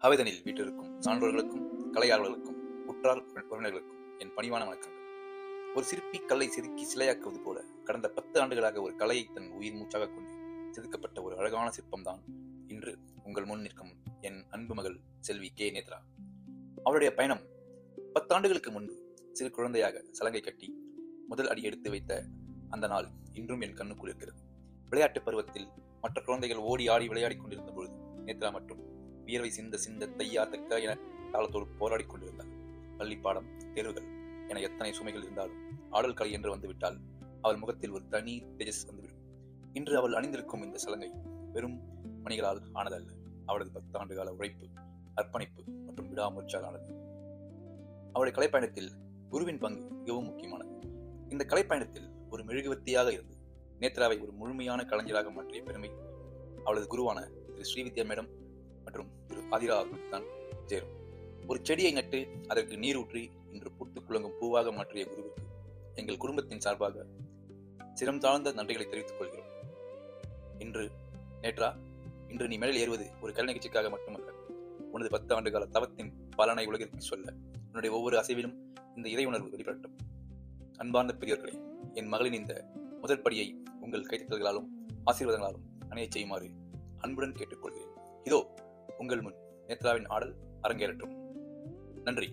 அவைதனில் வீட்டிற்கும் சான்றோர்களுக்கும் கலையாளர்களுக்கும் உற்றார் உறவினர்களுக்கும் என் பணிவான வணக்கங்கள். ஒரு சிற்பி கல்லை செதுக்கி சிலையாக்குவது போல கடந்த 10 ஆண்டுகளாக ஒரு கலையை தன் உயிர் மூச்சாக கொண்டு செதுக்கப்பட்ட ஒரு அழகான சிற்பம்தான் இன்று உங்கள் முன் நிற்கும் என் அன்பு மகள் செல்வி கே. நேத்ரா. அவருடைய பயணம் 10 ஆண்டுகளுக்கு முன்பு சிறு குழந்தையாக சலங்கை கட்டி முதல் அடி எடுத்து வைத்த அந்த நாள் இன்றும் என் கண்ணுக்குள் இருக்கிறது. விளையாட்டு பருவத்தில் மற்ற குழந்தைகள் ஓடி ஆடி விளையாடி கொண்டிருந்த பொழுது நேத்ரா மற்றும் வியர்வை சிந்த சிந்த தையா தக்க என காலத்தோடு போராடி கொண்டிருந்தார். பள்ளிப்பாடம், தேர்வுகள் என எத்தனை சுமைகள் இருந்தாலும் ஆடல் கலை என்று வந்துவிட்டால் அவள் முகத்தில் ஒரு தனி தேஜஸ் வந்துவிடும். இன்று அவள் அணிந்திருக்கும் இந்த சலங்கை வெறும் மணிகளால் ஆனதல்ல, அவளது 10 ஆண்டுகால உழைப்பு, அர்ப்பணிப்பு மற்றும் விடாமுயற்சியாலானது. அவளுடைய கலைப்பயணத்தில் குருவின் பங்கு மிகவும் முக்கியமானது. இந்த கலைப்பயணத்தில் ஒரு மெழுகுவர்த்தியாக இருந்து நேத்ராவை ஒரு முழுமையான கலைஞராக மாற்றிய பெருமை அவளது குருவான திரு ஸ்ரீவித்யா மேடம் மற்றும் திரு ஆதிரா தான் சேரும். ஒரு செடியை நட்டு அதற்கு நீர் ஊற்றி இன்று பூத்து குலுங்கும் பூவாக மாற்றிய குருவிற்கு எங்கள் குடும்பத்தின் சார்பாக சிரம் தாழ்ந்த நன்றிகளை தெரிவித்துக் கொள்கிறோம். நேத்ரா, இன்று நீ மேலில் ஏறுவது ஒரு கலை நிகழ்ச்சிக்காக மட்டுமல்ல, உனது 10 ஆண்டுகால தவத்தின் பலனை உலகிற்கு சொல்ல உன்னுடைய ஒவ்வொரு அசைவிலும் இந்த இறை உணர்வு வெளிப்படட்டும். அன்பார்ந்த பெரியவர்களே, என் மகளின் இந்த முதல் படியை உங்கள் கைத்தட்டல்களாலும் ஆசீர்வாதங்களாலும் அணைய செய்யுமாறு அன்புடன் கேட்டுக்கொள்கிறேன். இதோ உங்கள் முன் நேத்ராவின் ஆடல் அரங்கேறட்டும். நன்றி.